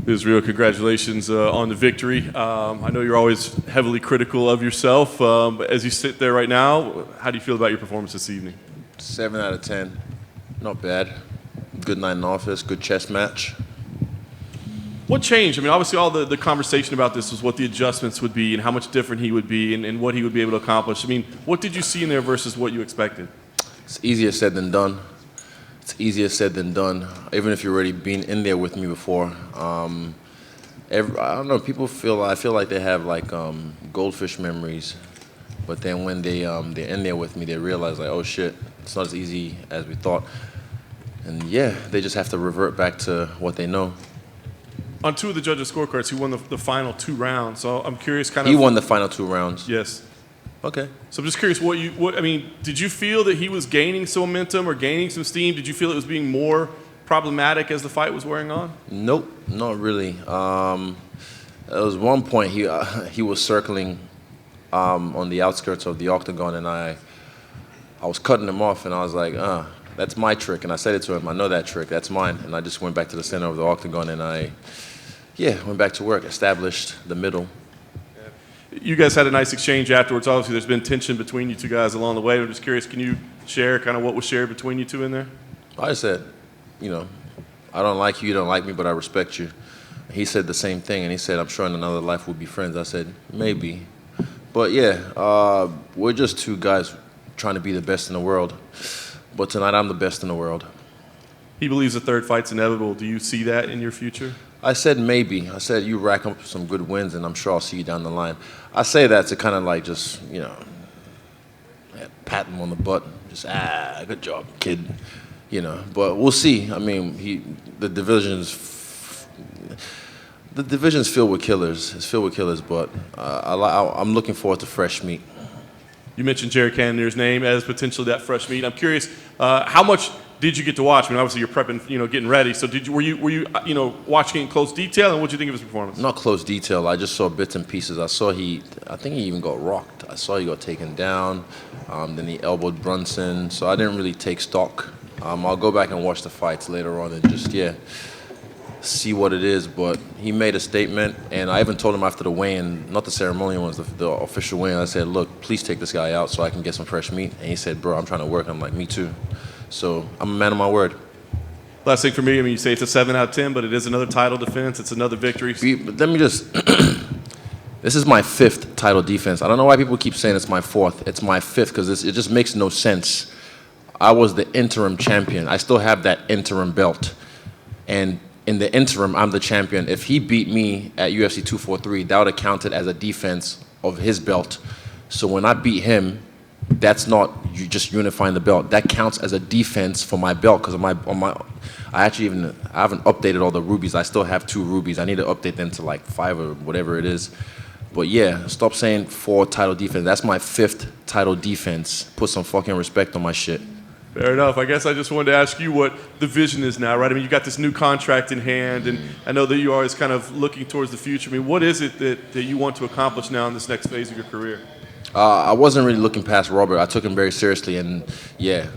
Israel, congratulations on the victory. I know you're always heavily critical of yourself. But as you sit there right now, how do you feel about your performance this evening? 7 out of 10. Not bad. Good night in office, good chess match. What changed? I mean, obviously all the conversation about this was what the adjustments would be and how much different he would be and what he would be able to accomplish. I mean, what did you see in there versus what you expected? It's easier said than done. It's easier said than done, even if you've already been in there with me before. I don't know, I feel like they have like goldfish memories, but then when they're in there with me, they realize like, oh shit, it's not as easy as we thought. And yeah, they just have to revert back to what they know. On 2 of the judges' scorecards, he won the final 2 rounds. So I'm curious kind of... He won the final 2 rounds? Yes. Okay. So I'm just curious, did you feel that he was gaining some momentum or gaining some steam? Did you feel it was being more problematic as the fight was wearing on? Nope, not really. There was one point he was circling on the outskirts of the octagon, and I was cutting him off, and I was like, that's my trick. And I said it to him, I know that trick, that's mine. And I just went back to the center of the octagon, and I went back to work, established the middle. You guys had a nice exchange afterwards. Obviously, there's been tension between you two guys along the way. I'm just curious, can you share kind of what was shared between you two in there? I said, I don't like you, you don't like me, but I respect you. He said the same thing, and he said, I'm sure in another life we'll be friends. I said, maybe. But yeah, we're just 2 guys trying to be the best in the world. But tonight I'm the best in the world. He believes the 3rd fight's inevitable. Do you see that in your future? I said maybe. I said you rack up some good wins, and I'm sure I'll see you down the line. I say that to kind of like just, pat him on the butt. Just, good job, kid. But we'll see. I mean, the division's filled with killers. It's filled with killers, but I'm looking forward to fresh meat. You mentioned Jerry Cannoniers' name as potentially that fresh meat. I'm curious, how much did you get to watch? I mean, obviously you're prepping, getting ready. So were you watching in close detail, and what did you think of his performance? Not close detail. I just saw bits and pieces. I think he even got rocked. I saw he got taken down. Then he elbowed Brunson. So I didn't really take stock. I'll go back and watch the fights later on and just see what it is. But he made a statement, and I even told him after the weigh-in, not the ceremonial ones, the official weigh-in. I said, look, please take this guy out so I can get some fresh meat. And he said, bro, I'm trying to work. I'm like, me too. So I'm a man of my word. Last thing for me, I mean, you say it's a 7 out of 10, but it is another title defense. It's another victory. Let me just, this is my 5th title defense. I don't know why people keep saying it's my 4th. It's my 5th because it just makes no sense. I was the interim champion. I still have that interim belt. And in the interim, I'm the champion. If he beat me at UFC 243, that would have counted as a defense of his belt. So when I beat him, that's not you just unifying the belt. That counts as a defense for my belt because I haven't updated all the rubies. I still have 2 rubies. I need to update them to like 5 or whatever it is. But yeah, stop saying 4 title defense. That's my 5th title defense. Put some fucking respect on my shit. Fair enough. I guess I just wanted to ask you what the vision is now, right? I mean, you got this new contract in hand, and I know that you are always kind of looking towards the future. I mean, what is it that you want to accomplish now in this next phase of your career? I wasn't really looking past Robert. I took him very seriously, and yeah,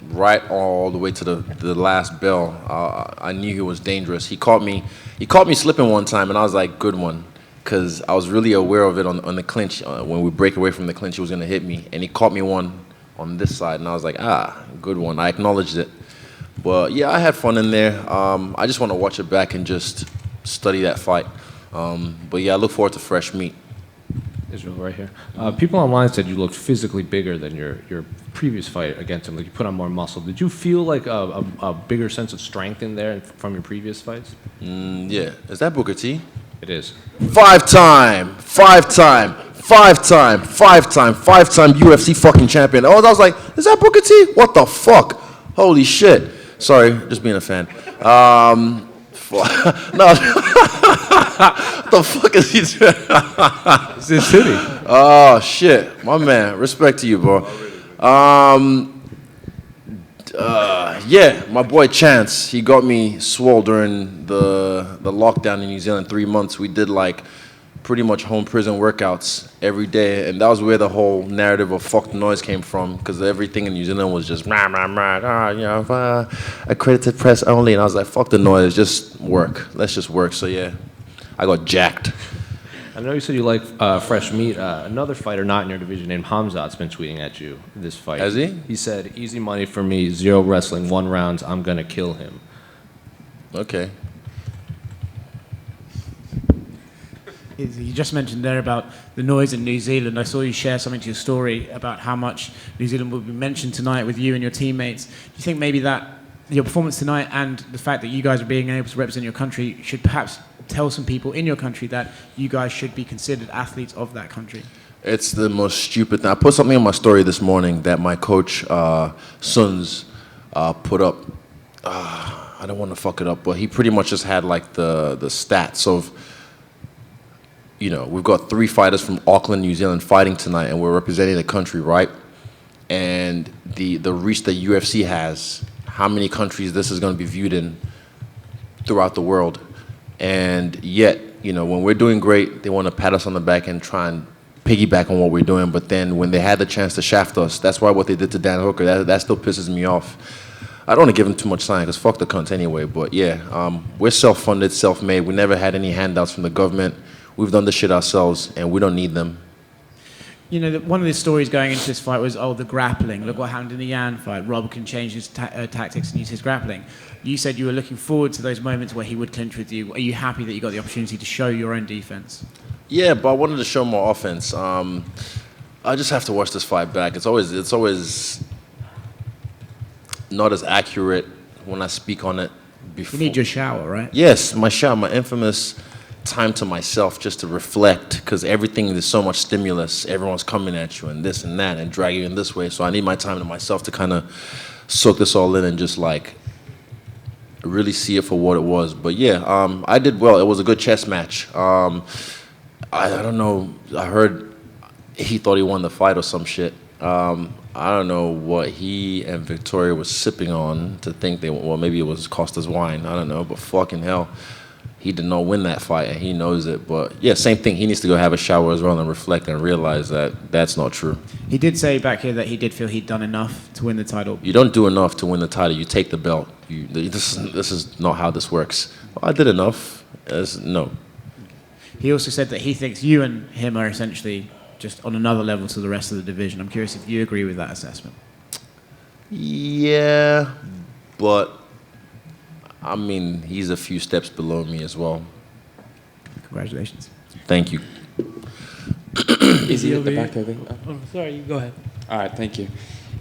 right all the way to the last bell, I knew he was dangerous. He caught me slipping one time, and I was like, good one, because I was really aware of it on the clinch. When we break away from the clinch, he was going to hit me, and he caught me one on this side, and I was like, good one. I acknowledged it. But yeah, I had fun in there. I just want to watch it back and just study that fight. But yeah, I look forward to fresh meat. Israel, right here. People online said you looked physically bigger than your previous fight against him. Like you put on more muscle. Did you feel like a bigger sense of strength in there from your previous fights? Yeah. Is that Booker T? It is. 5-time UFC fucking champion. Oh, I was like, is that Booker T? What the fuck? Holy shit. Sorry, just being a fan. No. What the fuck is he doing? It's his city. Oh, shit. My man. Respect to you, bro. Yeah, my boy Chance, he got me swole during the lockdown in New Zealand, 3 months. We did like pretty much home prison workouts every day, and that was where the whole narrative of "fuck the noise" came from, because everything in New Zealand was just accredited press only, and I was like, "Fuck the noise, just work. Let's just work." So yeah, I got jacked. I know you said you like fresh meat. Another fighter not in your division named Khamzat's been tweeting at you this fight. Has he? He said, "Easy money for me, 0 wrestling, 1 rounds. I'm gonna kill him." Okay. You just mentioned there about the noise in New Zealand. I saw you share something to your story about how much New Zealand will be mentioned tonight with you and your teammates. Do you think maybe that your performance tonight and the fact that you guys are being able to represent your country should perhaps tell some people in your country that you guys should be considered athletes of that country? It's the most stupid thing. I put something in my story this morning that my coach, Suns, put up. I don't want to fuck it up, but he pretty much just had like the stats of, you know, we've got 3 fighters from Auckland, New Zealand fighting tonight, and we're representing the country, right? And the reach that UFC has, how many countries this is going to be viewed in throughout the world. And yet, you know, when we're doing great, they want to pat us on the back and try and piggyback on what we're doing. But then when they had the chance to shaft us, that's why what they did to Dan Hooker, that still pisses me off. I don't want to give him too much sign because fuck the cunts anyway. But yeah, we're self-funded, self-made. We never had any handouts from the government. We've done this shit ourselves, and we don't need them. You know, one of the stories going into this fight was, the grappling. Look what happened in the Yan fight. Rob can change his tactics and use his grappling. You said you were looking forward to those moments where he would clinch with you. Are you happy that you got the opportunity to show your own defense? Yeah, but I wanted to show more offense. I just have to watch this fight back. It's always not as accurate when I speak on it before. You need your shower, right? Yes, my shower, my infamous time to myself just to reflect, because everything is so much stimulus. Everyone's coming at you and this and that and dragging you in this way. So I need my time to myself to kind of soak this all in and just like really see it for what it was. But yeah, I did well. It was a good chess match. I don't know. I heard he thought he won the fight or some shit. I don't know what he and Victoria was sipping on to think well, maybe it was Costa's wine. I don't know, but fucking hell. He did not win that fight, and he knows it. But yeah, same thing. He needs to go have a shower as well and reflect and realize that that's not true. He did say back here that he did feel he'd done enough to win the title. You don't do enough to win the title. You take the belt. This is not how this works. Well, I did enough. No. He also said that he thinks you and him are essentially just on another level to the rest of the division. I'm curious if you agree with that assessment. Yeah, but I mean, he's a few steps below me as well. Congratulations. Thank you. Izzy at the back, I think. Oh, sorry, you go ahead. All right, thank you.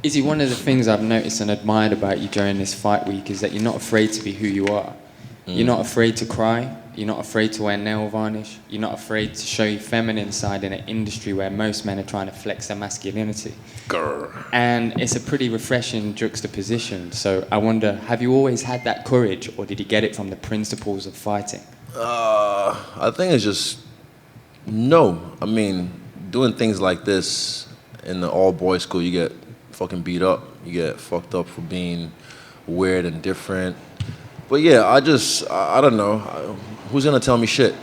Izzy, one of the things I've noticed and admired about you during this fight week is that you're not afraid to be who you are. You're not afraid to cry. You're not afraid to wear nail varnish. You're not afraid to show your feminine side in an industry where most men are trying to flex their masculinity. Grr. And it's a pretty refreshing juxtaposition. So I wonder, have you always had that courage, or did you get it from the principles of fighting? I think it's just no. I mean, doing things like this in the all-boys school, you get fucking beat up. You get fucked up for being weird and different. But yeah, I don't know. Who's gonna tell me shit?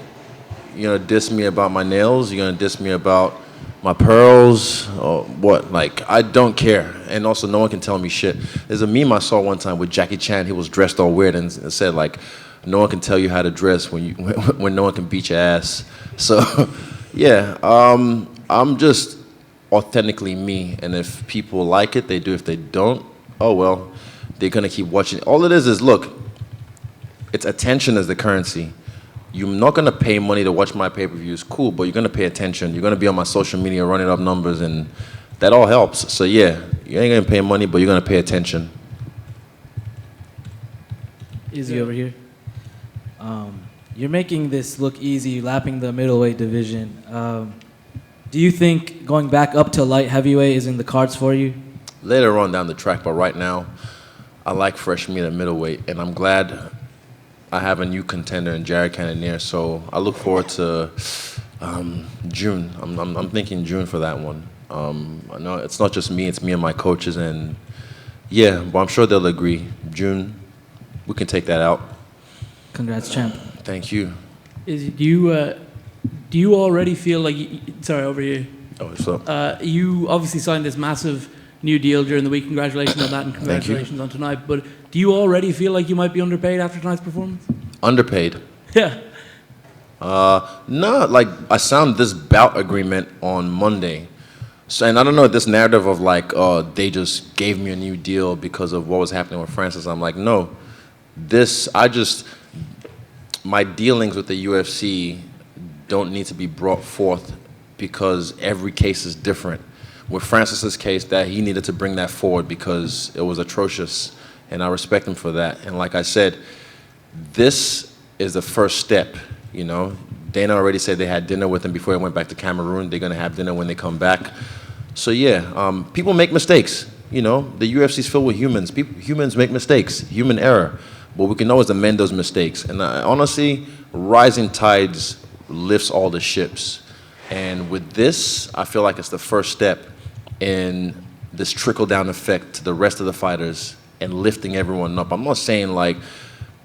You're gonna diss me about my nails? You're gonna diss me about my pearls? Or what? Like, I don't care. And also, no one can tell me shit. There's a meme I saw one time with Jackie Chan. He was dressed all weird and it said, like, no one can tell you how to dress when no one can beat your ass. So, yeah, I'm just authentically me. And if people like it, they do. If they don't, oh well, they're gonna keep watching. All it is, look, it's attention as the currency. You're not going to pay money to watch my pay-per-views, cool, but you're going to pay attention. You're going to be on my social media running up numbers, and that all helps. So yeah, you ain't going to pay money, but you're going to pay attention. Izzy over here. You're making this look easy, lapping the middleweight division. Do you think going back up to light heavyweight is in the cards for you? Later on down the track, but right now, I like fresh meat at middleweight, and I'm glad I have a new contender in Jerry Cannoniers, so I look forward to June. I'm thinking June for that one. I know it's not just me; it's me and my coaches, and yeah, but I'm sure they'll agree. June, we can take that out. Congrats, champ. Thank you. Izzy, do you do you already feel like, sorry, over here, Oh, so you obviously signed this massive new deal during the week. Congratulations on that, and congratulations on tonight. But do you already feel like you might be underpaid after tonight's performance? underpaid. Yeah. No, like I signed this bout agreement on Monday. So, and I don't know this narrative of like, they just gave me a new deal because of what was happening with Francis. I'm like, no, my dealings with the UFC don't need to be brought forth because every case is different. With Francis's case, that he needed to bring that forward because it was atrocious, and I respect him for that. And like I said, this is the first step, you know. Dana already said they had dinner with him before he went back to Cameroon. They're gonna have dinner when they come back. So yeah, people make mistakes. You know, the UFC is filled with humans. Humans make mistakes, human error. But we can always amend those mistakes. And honestly, rising tides lifts all the ships. And with this, I feel like it's the first step in this trickle-down effect to the rest of the fighters and lifting everyone up. I'm not saying like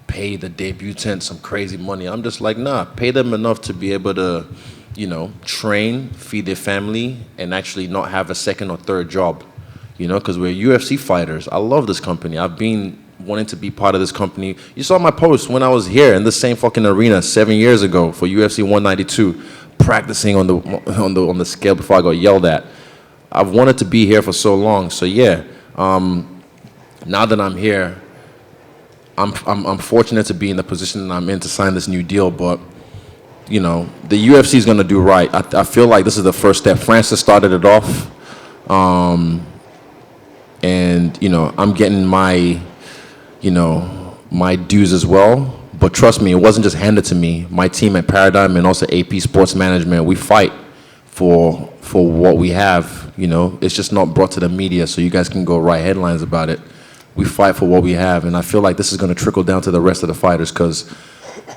pay the debutants some crazy money. I'm just like, nah, pay them enough to be able to, you know, train, feed their family, and actually not have a second or third job. You know, because we're UFC fighters. I love this company. I've been wanting to be part of this company. You saw my post when I was here in the same fucking arena 7 years ago for UFC 192. Practicing on the scale before I got yelled at. I've wanted to be here for so long. So yeah, now that I'm here, I'm fortunate to be in the position that I'm in to sign this new deal. But you know, the UFC is gonna do right. I feel like this is the first step. Francis started it off, and you know, I'm getting my dues as well. But trust me, it wasn't just handed to me. My team at Paradigm and also AP Sports Management, we fight for what we have. You know, it's just not brought to the media, so you guys can go write headlines about it. We fight for what we have, and I feel like this is going to trickle down to the rest of the fighters. Because,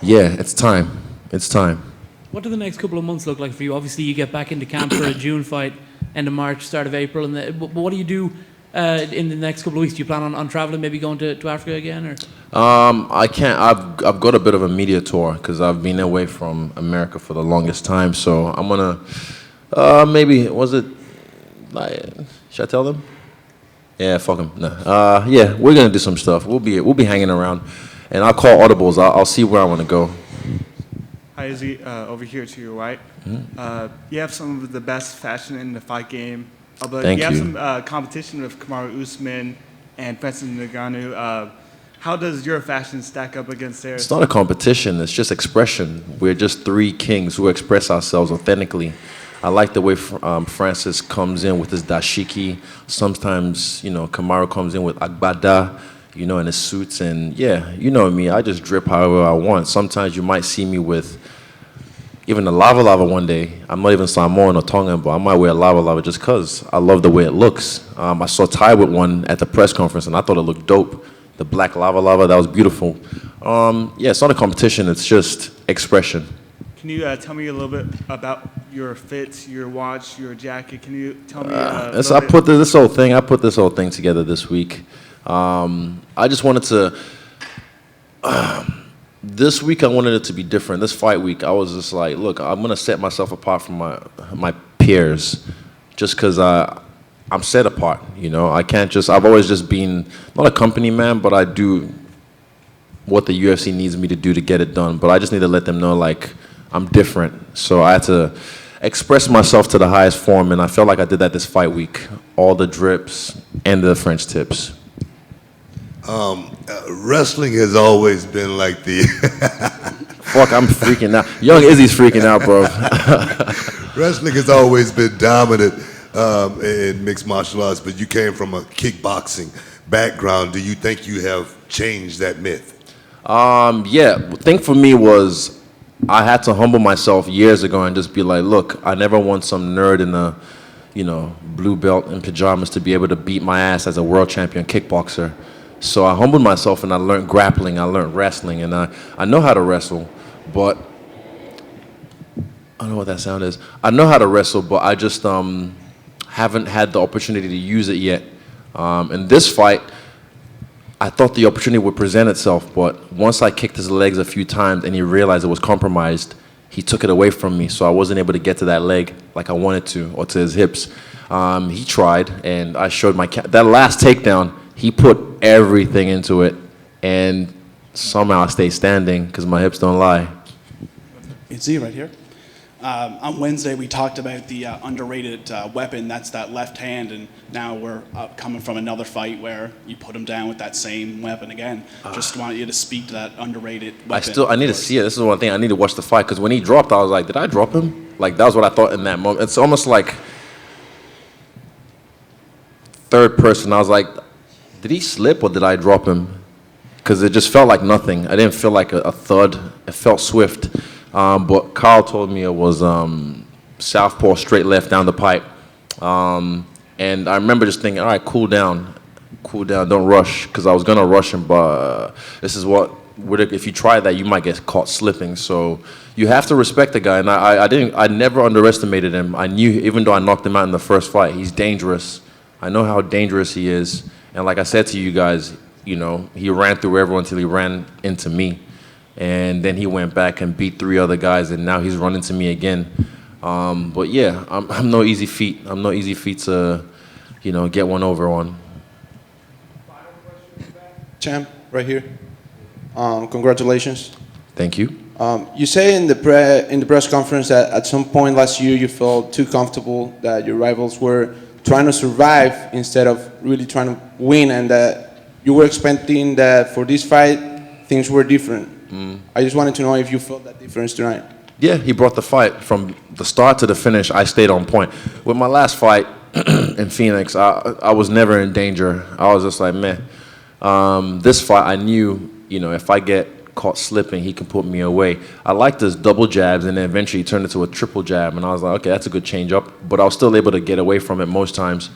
yeah, it's time. It's time. What do the next couple of months look like for you? Obviously, you get back into camp for a June fight, end of March, start of April. And but what do you do in the next couple of weeks? Do you plan on traveling, maybe going to Africa again, or? I can't. I've got a bit of a media tour because I've been away from America for the longest time. So I'm gonna maybe should I tell them? Yeah, fuck them. No. Yeah, we're gonna do some stuff. We'll be hanging around, and I'll call audibles. I'll see where I want to go. Hi, Izzy. Over here to your right. You have some of the best fashion in the fight game. But Thank you have you. some competition with Kamaru Usman and Francis Ngannou. How does your fashion stack up against theirs? It's not a competition. It's just expression. We're just three kings who express ourselves authentically. I like the way Francis comes in with his dashiki. Sometimes, you know, Kamaru comes in with agbada, you know, in his suits. And yeah, you know me, I just drip however I want. Sometimes you might see me with even a lava one day. I'm not even Samoan or Tongan, but I might wear a lava just because I love the way it looks. I saw Ty with one at the press conference, and I thought it looked dope. The black lava, that was beautiful. Yeah, it's not a competition, it's just expression. Can you tell me a little bit about your fits, your watch, your jacket? Can you tell me I put this whole thing together this week. I just wanted to, this week I wanted it to be different. This fight week, I was just like, look, I'm gonna set myself apart from my peers just because I'm set apart, you know. I've always just been, not a company man, but I do what the UFC needs me to do to get it done. But I just need to let them know, like, I'm different. So I had to express myself to the highest form, and I felt like I did that this fight week. All the drips and the French tips. Wrestling has always been like the... Fuck, I'm freaking out. Young Izzy's freaking out, bro. Wrestling has always been dominant in mixed martial arts, but you came from a kickboxing background. Do you think you have changed that myth? Yeah, the thing for me was I had to humble myself years ago and just be like, look, I never want some nerd in a, you know, blue belt in pajamas to be able to beat my ass as a world champion kickboxer. So I humbled myself and I learned grappling, I learned wrestling, and I know how to wrestle, but I don't know what that sound is. I know how to wrestle, but I just haven't had the opportunity to use it yet. In this fight, I thought the opportunity would present itself, but once I kicked his legs a few times and he realized it was compromised, he took it away from me, so I wasn't able to get to that leg like I wanted to, or to his hips. He tried, and I showed that last takedown, he put everything into it, and somehow I stayed standing because my hips don't lie. It's Z right here. On Wednesday, we talked about the underrated weapon, that's that left hand, and now we're coming from another fight where you put him down with that same weapon again. Just want you to speak to that underrated weapon. I need to see it. This is one thing, I need to watch the fight, because when he dropped, I was like, did I drop him? Like, that was what I thought in that moment. It's almost like third person. I was like, did he slip or did I drop him? Because it just felt like nothing. I didn't feel like a thud. It felt swift. But Carl told me it was southpaw, straight left down the pipe. And I remember just thinking, all right, cool down, don't rush, because I was going to rush him, but this is if you try that, you might get caught slipping. So you have to respect the guy, and I never underestimated him. I knew, even though I knocked him out in the first fight, he's dangerous. I know how dangerous he is. And like I said to you guys, you know, he ran through everyone until he ran into me. And then he went back and beat 3 other guys, and now he's running to me again. But yeah, I'm no easy feat. I'm no easy feat to, you know, get one over on. Champ, right here. Congratulations. Thank you. You say in the press conference that at some point last year you felt too comfortable, that your rivals were trying to survive instead of really trying to win, and that you were expecting that for this fight things were different. I just wanted to know if you felt that difference tonight. Yeah, he brought the fight from the start to the finish. I stayed on point. With my last fight in Phoenix, I was never in danger. I was just like, man. This fight, I knew, you know, if I get caught slipping, he can put me away. I liked his double jabs, and then eventually he turned into a triple jab, and I was like, okay, that's a good change up. But I was still able to get away from it most times.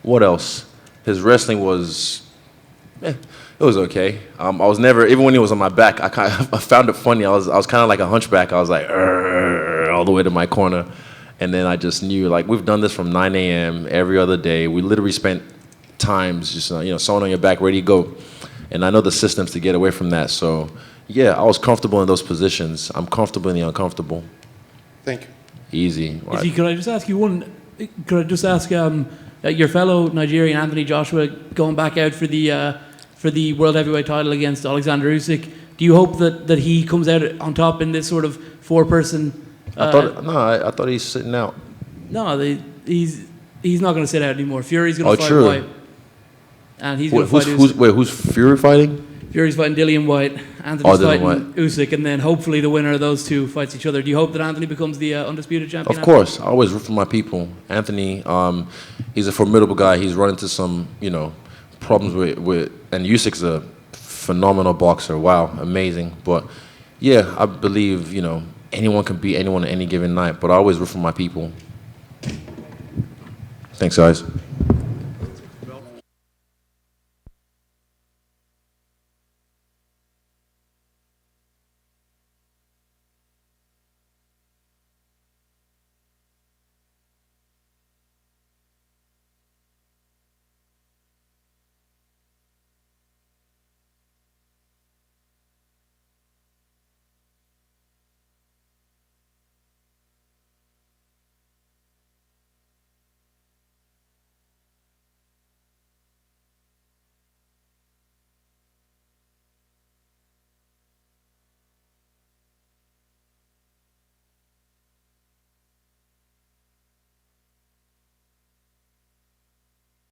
What else? His wrestling was, it was okay. I was never, even when he was on my back, I found it funny. I was kind of like a hunchback. I was like, all the way to my corner. And then I just knew, like, we've done this from 9 a.m. every other day. We literally spent times just, you know, someone on your back, ready to go. And I know the systems to get away from that. So, yeah, I was comfortable in those positions. I'm comfortable in the uncomfortable. Thank you. Easy. Izzy, could I just ask you one? Could I just ask your fellow Nigerian Anthony Joshua going back out for the world heavyweight title against Alexander Usyk? Do you hope that he comes out on top in this sort of 4-person? I thought he's sitting out. No, he's not going to sit out anymore. Fury's going to fight true. White, and he's going to fight Usyk. Who's Fury fighting? Fury's fighting Dillian White. Anthony's fighting White. Usyk, and then hopefully the winner of those two fights each other. Do you hope that Anthony becomes the undisputed champion? Of course. I always root for my people. Anthony, he's a formidable guy. He's run into some, you know, problems with and Usyk's a phenomenal boxer. Wow, amazing. But yeah, I believe, you know, anyone can beat anyone on any given night, but I always root for my people. Thanks, guys.